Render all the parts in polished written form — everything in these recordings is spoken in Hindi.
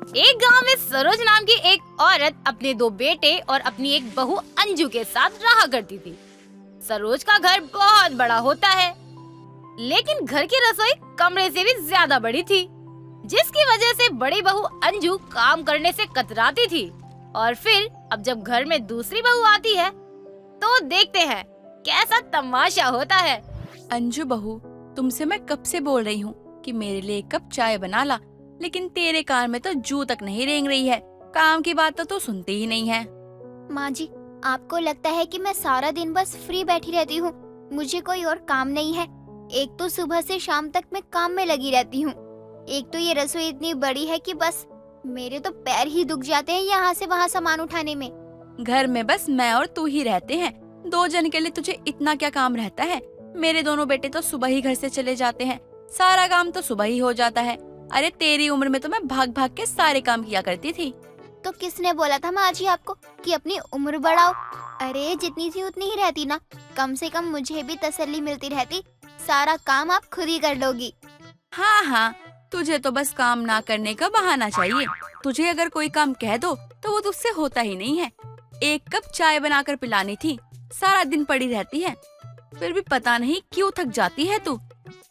एक गांव में सरोज नाम की एक औरत अपने 2 बेटे और अपनी एक बहू अंजू के साथ रहा करती थी। सरोज का घर बहुत बड़ा होता है, लेकिन घर की रसोई कमरे से भी ज्यादा बड़ी थी, जिसकी वजह से बड़ी बहू अंजू काम करने से कतराती थी। और फिर अब जब घर में दूसरी बहू आती है तो देखते हैं कैसा तमाशा होता है। अंजू बहू, तुमसे मैं कब से बोल रही हूँ कि मेरे लिए एक कप चाय बना ला, लेकिन तेरे कान में तो जू तक नहीं रेंग रही है। काम की बात तो तू सुनती ही नहीं है। माँ जी, आपको लगता है कि मैं सारा दिन बस फ्री बैठी रहती हूँ, मुझे कोई और काम नहीं है। एक तो सुबह से शाम तक मैं काम में लगी रहती हूँ, एक तो ये रसोई इतनी बड़ी है कि बस मेरे तो पैर ही दुख जाते हैं यहाँ से वहाँ सामान उठाने में। घर में बस मैं और तू ही रहते हैं, 2 जन के लिए तुझे इतना क्या काम रहता है। मेरे दोनों बेटे तो सुबह ही घर से चले जाते हैं, सारा काम तो सुबह ही हो जाता है। अरे तेरी उम्र में तो मैं भाग भाग के सारे काम किया करती थी। तो किसने बोला था माँ जी आपको कि अपनी उम्र बढ़ाओ? अरे जितनी थी उतनी ही रहती ना, कम से कम मुझे भी तसल्ली मिलती रहती, सारा काम आप खुद ही कर लोगी। हाँ हाँ, तुझे तो बस काम ना करने का बहाना चाहिए। तुझे अगर कोई काम कह दो तो वो तुझसे होता ही नहीं है। 1 कप चाय बनाकर पिलानी थी, सारा दिन पड़ी रहती है, फिर भी पता नहीं क्यों थक जाती है तू।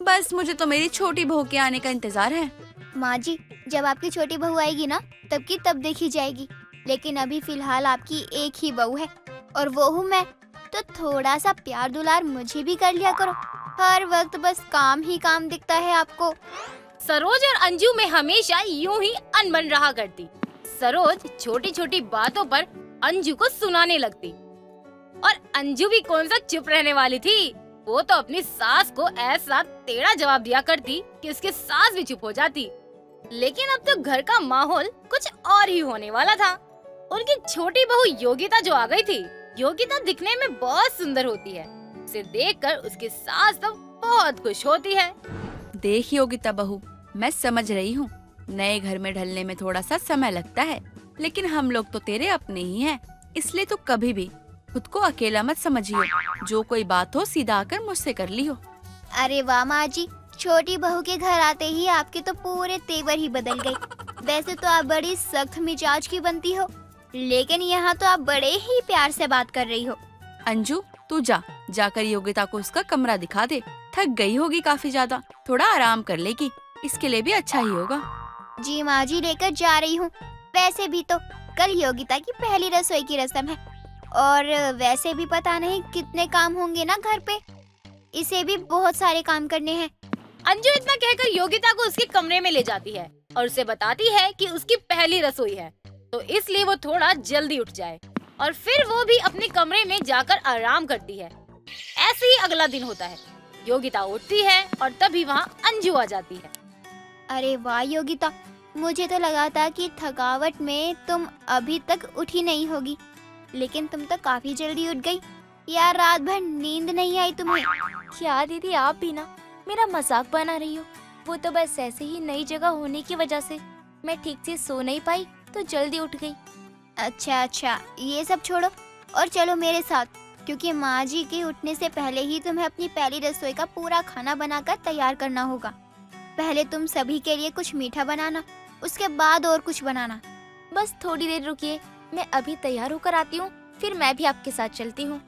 बस मुझे तो मेरी छोटी बहू के आने का इंतजार है। माँ जी, जब आपकी छोटी बहू आएगी ना तब की तब देखी जाएगी, लेकिन अभी फिलहाल आपकी एक ही बहू है और वो हूँ मैं, तो थोड़ा सा प्यार दुलार मुझे भी कर लिया करो। हर वक्त बस काम ही काम दिखता है आपको। सरोज और अंजू में हमेशा यूं ही अनबन रहा करती। सरोज छोटी छोटी बातों पर अंजू को सुनाने लगती और अंजू भी कौन सा चुप रहने वाली थी। वो तो अपनी सास को ऐसा टेढ़ा जवाब दिया करती कि उसकी सास भी चुप हो जाती। लेकिन अब तो घर का माहौल कुछ और ही होने वाला था। उनकी छोटी बहू योगिता जो आ गई थी। योगिता दिखने में बहुत सुंदर होती है, उसे देखकर उसकी सास तो बहुत खुश होती है। देख योगिता बहू, मैं समझ रही हूँ, नए घर में ढलने में थोड़ा सा समय लगता है, लेकिन हम लोग तो तेरे अपने ही हैं, इसलिए तू कभी भी खुद को अकेला मत समझियो। जो कोई बात हो सीधा आकर मुझसे कर लियो। अरे वाह माँ जी, छोटी बहू के घर आते ही आपके तो पूरे तेवर ही बदल गए। वैसे तो आप बड़ी सख्त मिजाज की बनती हो, लेकिन यहाँ तो आप बड़े ही प्यार से बात कर रही हो। अंजू, तू जाकर योगिता को उसका कमरा दिखा दे। थक गई होगी काफी ज्यादा, थोड़ा आराम कर लेगी, इसके लिए भी अच्छा ही होगा। जी माँ जी, लेकर जा रही हूँ। वैसे भी तो कल योगिता की पहली रसोई की रस्म है, और वैसे भी पता नहीं कितने काम होंगे ना घर पे, इसे भी बहुत सारे काम करने हैं। अंजू इतना कहकर योगिता को उसके कमरे में ले जाती है और उसे बताती है कि उसकी पहली रसोई है, तो इसलिए वो थोड़ा जल्दी उठ जाए, और फिर वो भी अपने कमरे में जाकर आराम करती है। ऐसे ही अगला दिन होता है। योगिता उठती है और तभी वहाँ अंजू आ जाती है। अरे वाह योगिता, मुझे तो लगा था कि थकावट में तुम अभी तक उठी नहीं होगी, लेकिन तुम तो काफी जल्दी उठ गई। यार, रात भर नींद नहीं आई तुम्हें? क्या दीदी, आप भी ना मेरा मजाक बना रही हो? वो तो बस ऐसे ही नई जगह होने की वजह से मैं ठीक से सो नहीं पाई तो जल्दी उठ गई। अच्छा, ये सब छोड़ो और चलो मेरे साथ, क्योंकि माँ जी के उठने से पहले ही तुम्हें अपनी पहली रसोई का पूरा खाना बनाकर तैयार करना होगा। पहले तुम सभी के लिए कुछ मीठा बनाना, उसके बाद और कुछ बनाना। बस थोड़ी देर रुकिए, मैं अभी तैयार होकर आती हूँ, फिर मैं भी आपके साथ चलती हूँ।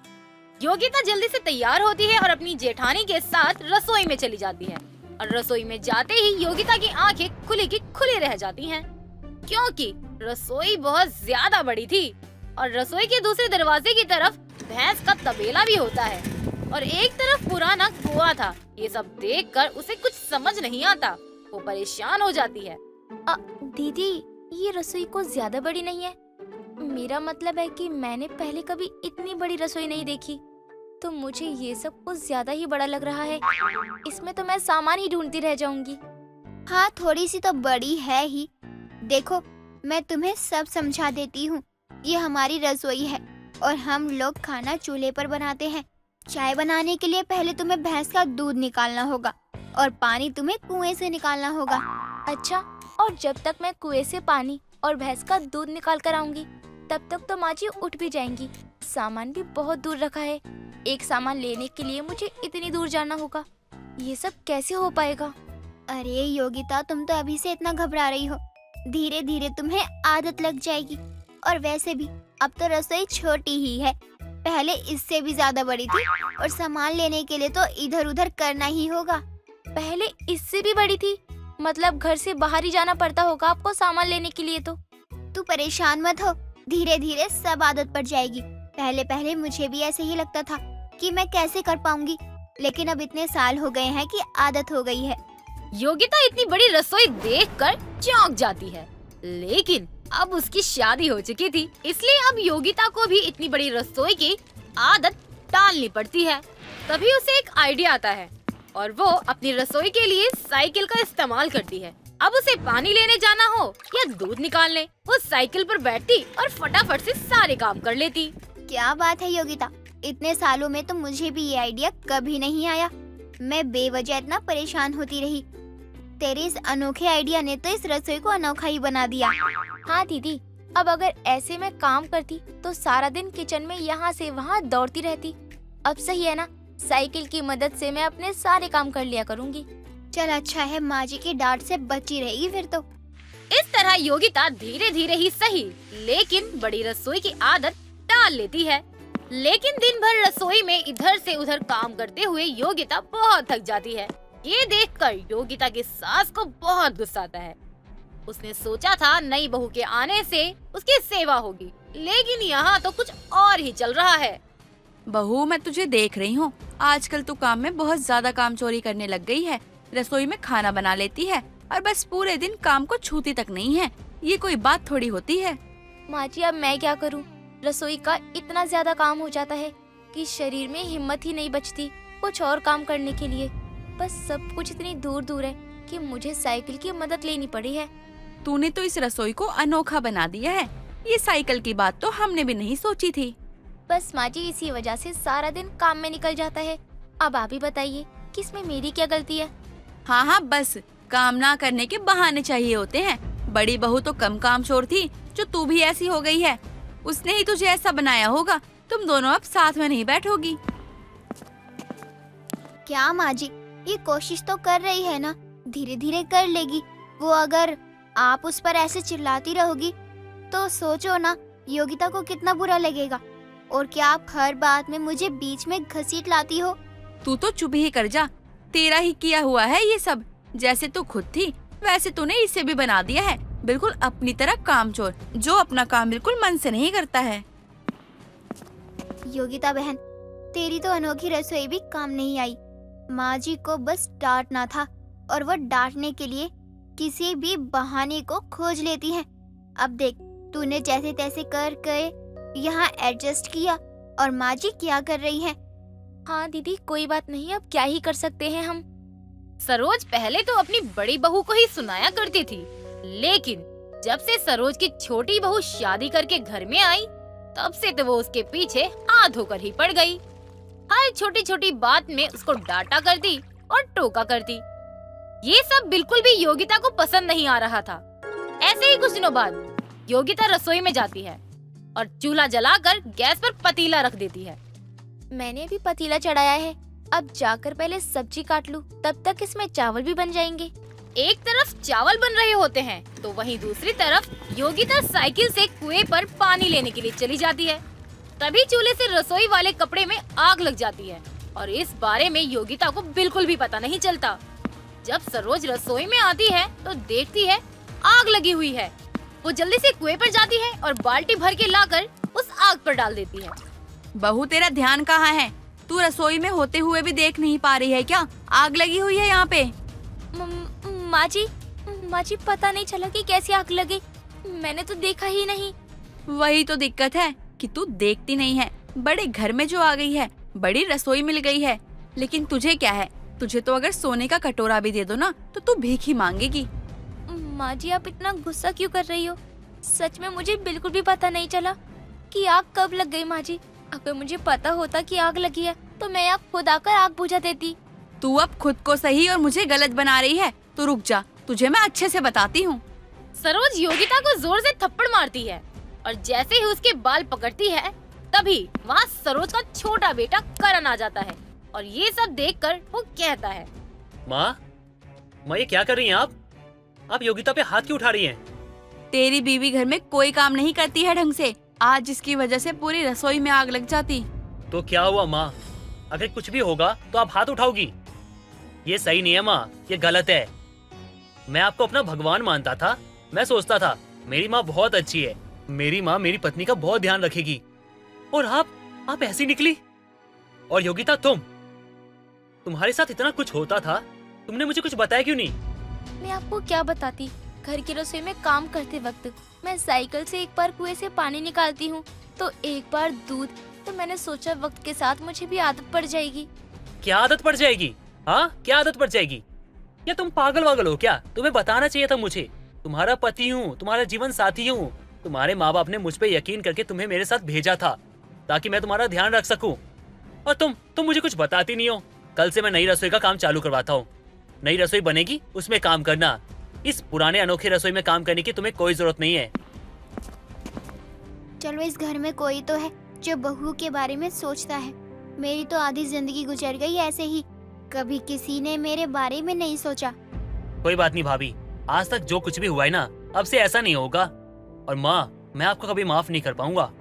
योगिता जल्दी से तैयार होती है और अपनी जेठानी के साथ रसोई में चली जाती है, और रसोई में जाते ही योगिता की आंखें खुली की खुली रह जाती हैं, क्योंकि रसोई बहुत ज्यादा बड़ी थी और रसोई के दूसरे दरवाजे की तरफ भैंस का तबेला भी होता है और एक तरफ पुराना कुआं था। ये सब देखकर उसे कुछ समझ नहीं आता, वो परेशान हो जाती है। दीदी, ये रसोई को ज्यादा बड़ी नहीं है? मेरा मतलब है कि मैंने पहले कभी इतनी बड़ी रसोई नहीं देखी, तो मुझे ये सब कुछ ज्यादा ही बड़ा लग रहा है। इसमें तो मैं सामान ही ढूंढती रह जाऊंगी। हाँ, थोड़ी सी तो बड़ी है ही। देखो, मैं तुम्हें सब समझा देती हूँ। ये हमारी रसोई है और हम लोग खाना चूल्हे पर बनाते हैं। चाय बनाने के लिए पहले तुम्हें भैंस का दूध निकालना होगा और पानी तुम्हें कुएं से निकालना होगा। अच्छा, और जब तक मैं कुएं से पानी और भैंस का दूध निकाल कर आऊंगी तब तक तो माँ जी उठ भी जाएंगी। सामान भी बहुत दूर रखा है, एक सामान लेने के लिए मुझे इतनी दूर जाना होगा। ये सब कैसे हो पाएगा? अरे योगिता, तुम तो अभी से इतना घबरा रही हो। धीरे धीरे तुम्हें आदत लग जाएगी। और वैसे भी अब तो रसोई छोटी ही है, पहले इससे भी ज्यादा बड़ी थी और सामान लेने के लिए तो इधर उधर करना ही होगा। पहले इससे भी बड़ी थी? मतलब घर से बाहर ही जाना पड़ता होगा आपको सामान लेने के लिए तो। तू परेशान मत हो, धीरे धीरे सब आदत पड़ जाएगी। पहले पहले मुझे भी ऐसे ही लगता था कि मैं कैसे कर पाऊंगी, लेकिन अब इतने साल हो गए हैं कि आदत हो गई है। योगिता इतनी बड़ी रसोई देखकर चौंक जाती है, लेकिन अब उसकी शादी हो चुकी थी, इसलिए अब योगिता को भी इतनी बड़ी रसोई की आदत टालनी पड़ती है। तभी उसे एक आइडिया आता है और वो अपनी रसोई के लिए साइकिल का इस्तेमाल करती है। अब उसे पानी लेने जाना हो या दूध निकालने, वो साइकिल पर बैठती और फटाफट से सारे काम कर लेती। क्या बात है योगिता, इतने सालों में तो मुझे भी ये आइडिया कभी नहीं आया। मैं बेवजह इतना परेशान होती रही। तेरे इस अनोखे आइडिया ने तो इस रसोई को अनोखा ही बना दिया। हाँ दीदी, अब अगर ऐसे मैं काम करती तो सारा दिन किचन में यहाँ से वहाँ दौड़ती रहती। अब सही है ना, साइकिल की मदद से मैं अपने सारे काम कर लिया करूँगी। चल अच्छा है, माँ जी की डांट से बची रहेगी फिर तो। इस तरह योगिता धीरे धीरे ही सही, लेकिन बड़ी रसोई की आदत टाल लेती है। लेकिन दिन भर रसोई में इधर से उधर काम करते हुए योगिता बहुत थक जाती है। ये देखकर योगिता की सास को बहुत गुस्सा आता है। उसने सोचा था नई बहू के आने से उसकी सेवा होगी, लेकिन यहाँ तो कुछ और ही चल रहा है। बहू, मैं तुझे देख रही हूँ, आजकल तू काम में बहुत ज्यादा काम चोरी करने लग गई है। रसोई में खाना बना लेती है और बस पूरे दिन काम को छूती तक नहीं है। ये कोई बात थोड़ी होती है। माँ जी, अब मैं क्या करूँ? रसोई का इतना ज्यादा काम हो जाता है कि शरीर में हिम्मत ही नहीं बचती कुछ और काम करने के लिए। बस सब कुछ इतनी दूर दूर है कि मुझे साइकिल की मदद लेनी पड़ी है। तूने तो इस रसोई को अनोखा बना दिया है। ये साइकिल की बात तो हमने भी नहीं सोची थी। बस माँ जी, इसी वजह से सारा दिन काम में निकल जाता है। अब आप ही बताइए कि इसमें मेरी क्या गलती है? हाँ हाँ, बस काम ना करने के बहाने चाहिए होते हैं। बड़ी बहू तो कम काम चोर थी, जो तू भी ऐसी हो गई है। उसने ही तुझे ऐसा बनाया होगा। तुम दोनों अब साथ में नहीं बैठोगी। क्या माँ जी, ये कोशिश तो कर रही है ना, धीरे धीरे कर लेगी वो। अगर आप उस पर ऐसे चिल्लाती रहोगी तो सोचो ना योगिता को कितना बुरा लगेगा। और क्या आप हर बात में मुझे बीच में घसीट लाती हो? तू तो चुप ही कर जा। तेरा ही किया हुआ है ये सब। जैसे तू खुद थी वैसे तूने इसे भी बना दिया है, बिल्कुल अपनी तरह कामचोर, जो अपना काम बिल्कुल मन से नहीं करता है। योगिता बहन, तेरी तो अनोखी रसोई भी काम नहीं आई। माँ जी को बस डांटना था और वो डांटने के लिए किसी भी बहाने को खोज लेती है। अब देख, तूने जैसे तैसे कर के यहाँ एडजस्ट किया और माँ जी क्या कर रही है। हाँ दीदी, कोई बात नहीं, अब क्या ही कर सकते हैं हम। सरोज पहले तो अपनी बड़ी बहू को ही सुनाया करती थी, लेकिन जब से सरोज की छोटी बहू शादी करके घर में आई, तब से तो वो उसके पीछे हाथ धोकर ही पड़ गई। हर छोटी छोटी बात में उसको डांटा करती और टोका करती। ये सब बिल्कुल भी योगिता को पसंद नहीं आ रहा था। ऐसे ही कुछ दिनों बाद योगिता रसोई में जाती है और चूल्हा जलाकर गैस पर पतीला रख देती है। मैंने अभी पतीला चढ़ाया है, अब जाकर पहले सब्जी काट लूं, तब तक इसमें चावल भी बन जाएंगे। एक तरफ चावल बन रहे होते हैं तो वहीं दूसरी तरफ योगिता साइकिल से कुएं पर पानी लेने के लिए चली जाती है। तभी चूल्हे से रसोई वाले कपड़े में आग लग जाती है और इस बारे में योगिता को बिल्कुल भी पता नहीं चलता। जब सरोज रसोई में आती है तो देखती है आग लगी हुई है। वो जल्दी से कुएं पर जाती है और बाल्टी भर के लाकर उस आग पर डाल देती है। बहू, तेरा ध्यान कहाँ है? तू रसोई में होते हुए भी देख नहीं पा रही है क्या? आग लगी हुई है यहाँ पे। माँ जी, पता नहीं चला कि कैसी आग लगी। मैंने तो देखा ही नहीं। वही तो दिक्कत है कि तू देखती नहीं है। बड़े घर में जो आ गई है, बड़ी रसोई मिल गई है, लेकिन तुझे क्या है? तुझे तो अगर सोने का कटोरा भी दे दो ना तो तू भीख ही मांगेगी। माँ जी, आप इतना गुस्सा क्यों कर रही हो? सच में मुझे बिल्कुल भी पता नहीं चला कि आग कब लग गई। माँ जी, अगर मुझे पता होता कि आग लगी है तो मैं आप खुद आकर आग बुझा देती। तू अब खुद को सही और मुझे गलत बना रही है, तो रुक जा, तुझे मैं अच्छे से बताती हूँ। सरोज योगिता को जोर से थप्पड़ मारती है और जैसे ही उसके बाल पकड़ती है तभी वहाँ सरोज का छोटा बेटा करण आ जाता है और ये सब देखकर वो कहता है, माँ, ये क्या कर रही हैं आप? योगिता पे हाथ क्यों उठा रही हैं? तेरी बीवी घर में कोई काम नहीं करती है ढंग से। आज जिसकी वजह से पूरी रसोई में आग लग जाती। तो क्या हुआ माँ, अगर कुछ भी होगा तो आप हाथ उठाओगी? ये सही नहीं है माँ, ये गलत है। मैं आपको अपना भगवान मानता था। मैं सोचता था मेरी माँ बहुत अच्छी है, मेरी माँ मेरी पत्नी का बहुत ध्यान रखेगी, और आप ऐसी निकली। और योगिता, तुम्हारे साथ इतना कुछ होता था, तुमने मुझे कुछ बताया क्यों नहीं? मैं आपको क्या बताती। घर की रसोई में काम करते वक्त मैं साइकिल से एक बार कुएं से पानी निकालती हूँ, तो एक बार दूध। तो मैंने सोचा वक्त के साथ मुझे भी आदत पड़ जाएगी। क्या आदत पड़ जाएगी? हाँ, क्या आदत पड़ जाएगी? या तुम पागल वागल हो क्या? तुम्हें बताना चाहिए था मुझे। तुम्हारा पति हूँ, तुम्हारा जीवन साथी हूँ। तुम्हारे माँ बाप ने मुझ पे यकीन करके तुम्हें मेरे साथ भेजा था ताकि मैं तुम्हारा ध्यान रख सकूं। और तुम मुझे कुछ बताती नहीं हो। कल से मैं नई रसोई का काम चालू करवाता हूँ। नई रसोई बनेगी, उसमें काम करना। इस पुराने अनोखे रसोई में काम करने की तुम्हें कोई जरूरत नहीं है। चलो, इस घर में कोई तो है जो बहू के बारे में सोचता है। मेरी तो आधी जिंदगी गुजर गई ऐसे ही, कभी किसी ने मेरे बारे में नहीं सोचा। कोई बात नहीं भाभी, आज तक जो कुछ भी हुआ है ना, अब से ऐसा नहीं होगा। और माँ, मैं आपको कभी माफ नहीं कर पाऊंगा।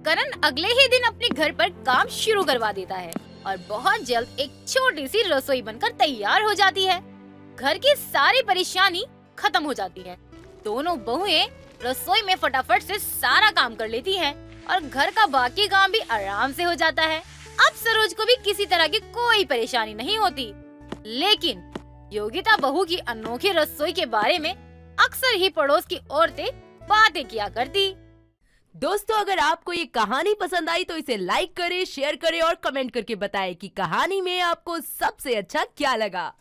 करण अगले ही दिन अपने घर पर काम शुरू करवा देता है और बहुत जल्द एक छोटी सी रसोई बनकर तैयार हो जाती है। घर की सारी परेशानी खत्म हो जाती है। दोनों बहुएं रसोई में फटाफट से सारा काम कर लेती हैं और घर का बाकी काम भी आराम से हो जाता है। अब सरोज को भी किसी तरह की कोई परेशानी नहीं होती। लेकिन योगिता बहू की अनोखी रसोई के बारे में अक्सर ही पड़ोस की औरतें बातें किया करती। दोस्तों, अगर आपको ये कहानी पसंद आई तो इसे लाइक करें, शेयर करें और कमेंट करके बताएं कि कहानी में आपको सबसे अच्छा क्या लगा।